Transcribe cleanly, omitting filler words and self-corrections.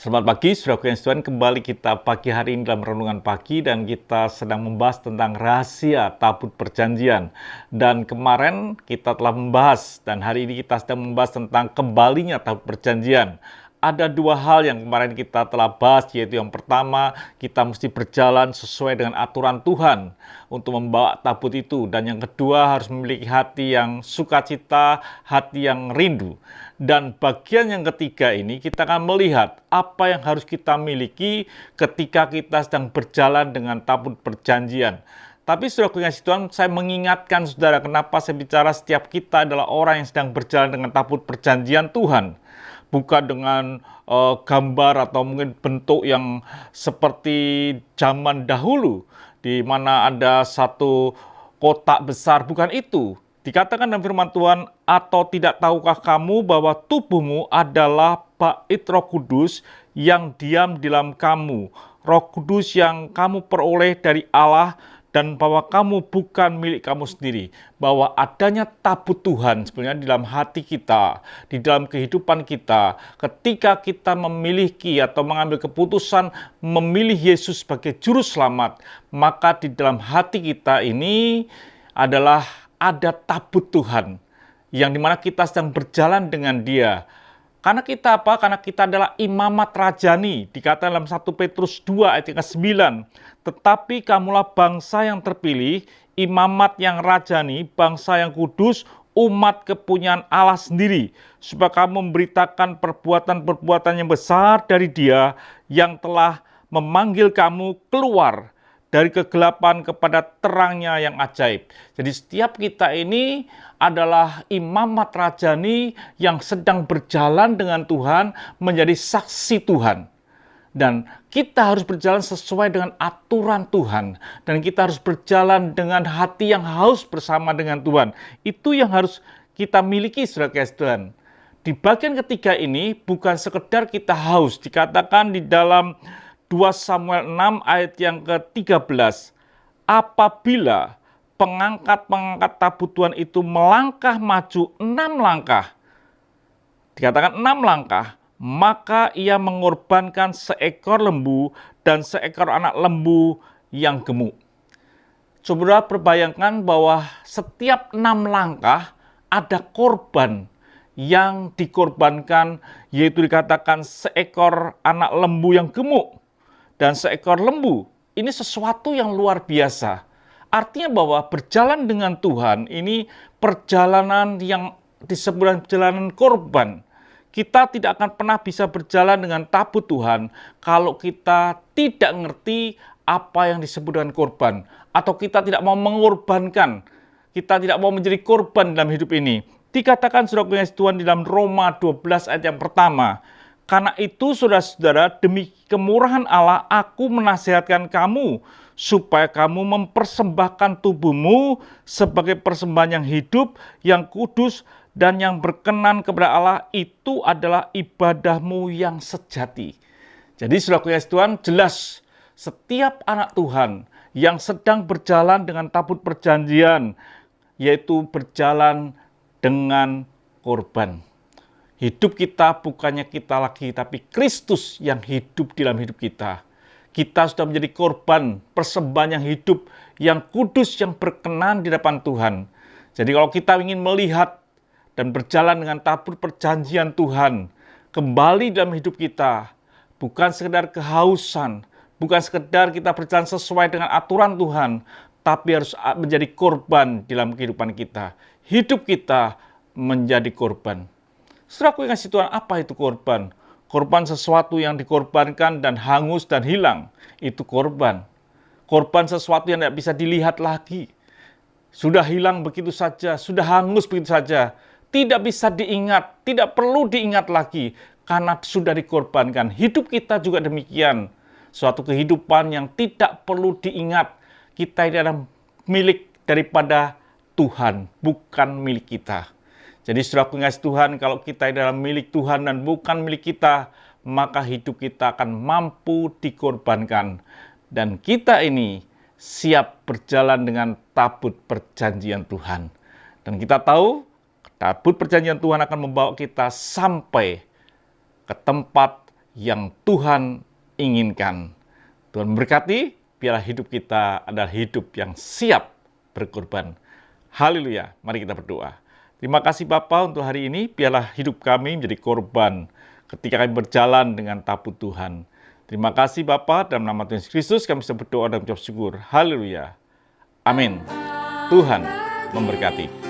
Selamat pagi, saudaraku yang Tuhan. Kembali kita pagi hari ini dalam renungan pagi dan kita sedang membahas tentang rahasia tabut perjanjian. Dan kemarin kita telah membahas dan hari ini kita sedang membahas tentang kembalinya tabut perjanjian. Ada dua hal yang kemarin kita telah bahas, yaitu yang pertama, kita mesti berjalan sesuai dengan aturan Tuhan untuk membawa tabut itu. Dan yang kedua, harus memiliki hati yang sukacita, hati yang rindu. Dan bagian yang ketiga ini, kita akan melihat apa yang harus kita miliki ketika kita sedang berjalan dengan tabut perjanjian. Tapi saudara yang Tuhan, saya mengingatkan saudara, kenapa saya bicara setiap kita adalah orang yang sedang berjalan dengan tabut perjanjian Tuhan. Bukan dengan gambar atau mungkin bentuk yang seperti zaman dahulu, di mana ada satu kotak besar, bukan itu. Dikatakan dalam firman Tuhan, atau tidak tahukah kamu bahwa tubuhmu adalah bait Roh Kudus yang diam di dalam kamu, Roh Kudus yang kamu peroleh dari Allah, dan bahwa kamu bukan milik kamu sendiri, bahwa adanya tabut Tuhan sebenarnya di dalam hati kita, di dalam kehidupan kita, ketika kita memiliki atau mengambil keputusan memilih Yesus sebagai juru selamat, maka di dalam hati kita ini adalah ada tabut Tuhan, yang dimana kita sedang berjalan dengan Dia. Karena kita apa? Karena kita adalah imamat rajani. Dikatakan dalam 1 Petrus 2 ayat 9. Tetapi kamulah bangsa yang terpilih, imamat yang rajani, bangsa yang kudus, umat kepunyaan Allah sendiri. Supaya kamu memberitakan perbuatan-perbuatan yang besar dari Dia yang telah memanggil kamu keluar dari kegelapan kepada terangnya yang ajaib. Jadi setiap kita ini adalah imamat rajani yang sedang berjalan dengan Tuhan, menjadi saksi Tuhan. Dan kita harus berjalan sesuai dengan aturan Tuhan. Dan kita harus berjalan dengan hati yang haus bersama dengan Tuhan. Itu yang harus kita miliki, saudara Tuhan. Di bagian ketiga ini bukan sekedar kita haus. Dikatakan di dalam 2 Samuel 6 ayat yang ke-13. Apabila pengangkat-pengangkat tabut Tuhan itu melangkah maju 6 langkah. Dikatakan 6 langkah. Maka ia mengorbankan seekor lembu dan seekor anak lembu yang gemuk. Coba perbayangkan bahwa setiap 6 langkah ada korban yang dikorbankan, yaitu dikatakan seekor anak lembu yang gemuk. Dan seekor lembu, ini sesuatu yang luar biasa. Artinya bahwa berjalan dengan Tuhan ini perjalanan yang disebut perjalanan korban. Kita tidak akan pernah bisa berjalan dengan tabut Tuhan kalau kita tidak mengerti apa yang disebut dengan korban. Atau kita tidak mau mengorbankan, kita tidak mau menjadi korban dalam hidup ini. Dikatakan saudara Tuhan di dalam Roma 12 ayat yang pertama. Karena itu saudara-saudara, demi kemurahan Allah aku menasihatkan kamu supaya kamu mempersembahkan tubuhmu sebagai persembahan yang hidup, yang kudus, dan yang berkenan kepada Allah. Itu adalah ibadahmu yang sejati. Jadi saudara Tuhan, jelas setiap anak Tuhan yang sedang berjalan dengan tabut perjanjian, yaitu berjalan dengan korban. Hidup kita bukannya kita lagi, tapi Kristus yang hidup di dalam hidup kita. Kita sudah menjadi korban, persembahan yang hidup, yang kudus, yang berkenan di depan Tuhan. Jadi kalau kita ingin melihat dan berjalan dengan tabut perjanjian Tuhan, kembali dalam hidup kita, bukan sekedar kehausan, bukan sekedar kita berjalan sesuai dengan aturan Tuhan, tapi harus menjadi korban dalam kehidupan kita. Hidup kita menjadi korban. Saudaraku yang kasih Tuhan, apa itu korban? Korban sesuatu yang dikorbankan dan hangus dan hilang. Itu korban. Korban sesuatu yang tidak bisa dilihat lagi. Sudah hilang begitu saja, sudah hangus begitu saja. Tidak bisa diingat, tidak perlu diingat lagi. Karena sudah dikorbankan. Hidup kita juga demikian. Suatu kehidupan yang tidak perlu diingat. Kita ini adalah milik daripada Tuhan, bukan milik kita. Jadi saudaraku yang kasih Tuhan, kalau kita adalah milik Tuhan dan bukan milik kita, maka hidup kita akan mampu dikorbankan. Dan kita ini siap berjalan dengan tabut perjanjian Tuhan. Dan kita tahu, tabut perjanjian Tuhan akan membawa kita sampai ke tempat yang Tuhan inginkan. Tuhan berkati, biarlah hidup kita adalah hidup yang siap berkorban. Haleluya, mari kita berdoa. Terima kasih Bapa untuk hari ini, biarlah hidup kami menjadi korban ketika kami berjalan dengan tabut Tuhan. Terima kasih Bapa, dalam nama Tuhan Yesus Kristus kami bisa berdoa dan mengucap syukur. Haleluya. Amin. Tuhan memberkati.